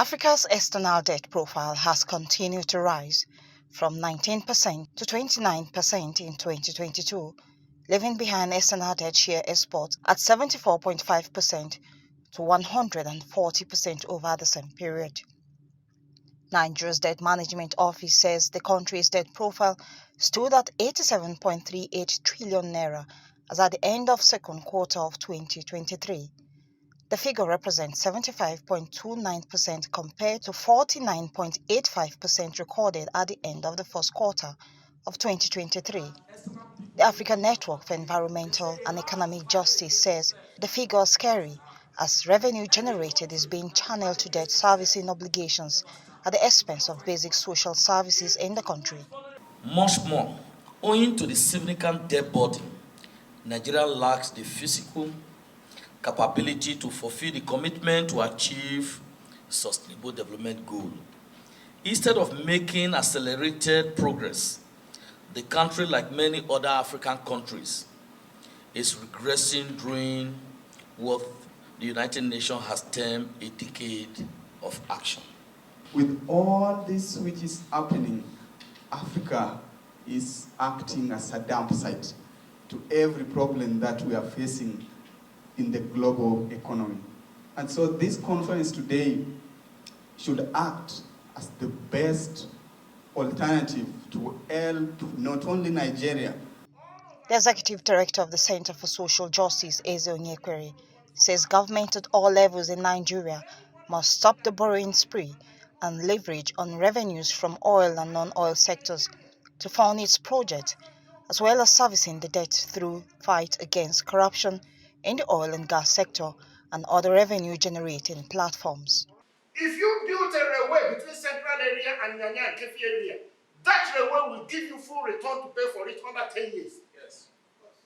Africa's external debt profile has continued to rise from 19% to 29% in 2022, leaving behind external debt share exports at 74.5% to 140% over the same period. Nigeria's Debt Management Office says the country's debt profile stood at 87.38 trillion naira as at the end of second quarter of 2023. The figure represents 75.29% compared to 49.85% recorded at the end of the first quarter of 2023. The African Network for Environmental and Economic Justice says the figure is scary as revenue generated is being channeled to debt servicing obligations at the expense of basic social services in the country. Much more, owing to the significant debt burden, Nigeria lacks the physical capability to fulfill the commitment to achieve sustainable development goal. Instead of making accelerated progress, the country, like many other African countries, is regressing during what the United Nations has termed a decade of action. With all this which is happening, Africa is acting as a dump site to every problem that we are facing in the global economy. And so this conference today should act as the best alternative to help not only Nigeria. The Executive Director of the Center for Social Justice, Eze Onyekwere, says government at all levels in Nigeria must stop the borrowing spree and leverage on revenues from oil and non-oil sectors to fund its project, as well as servicing the debt through fight against corruption in the oil and gas sector and other revenue-generating platforms. If you build a railway between central area and Nyanya and Kefi area, that railway will give you full return to pay for it under 10 years. Yes.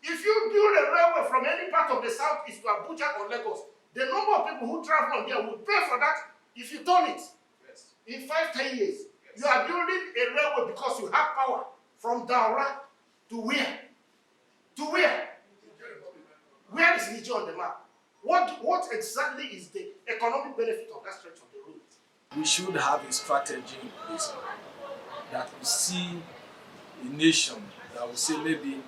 If you build a railway from any part of the southeast to Abuja or Lagos, the number of people who travel on there will pay for that if you done it. Yes. In 5-10 years. Yes. You are building a railway because you have power from Daura to where? To where? Where is Niger on the map? What exactly is the economic benefit of that stretch of the road? We should have a strategy in place that will see a nation that will say maybe in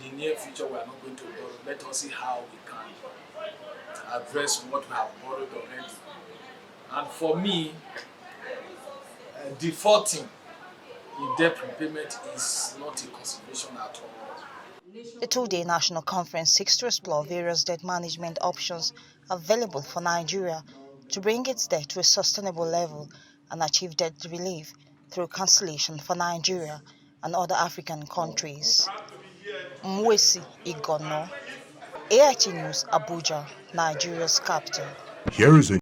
the near future we are not going to borrow. Let us see how we can address what we have borrowed already. And for me, defaulting in debt repayment is not a consideration at all. The two-day national conference seeks to explore various debt management options available for Nigeria to bring its debt to a sustainable level and achieve debt relief through cancellation for Nigeria and other African countries. Mwesi Igono, AIT News, Abuja, Nigeria's capital. Here is a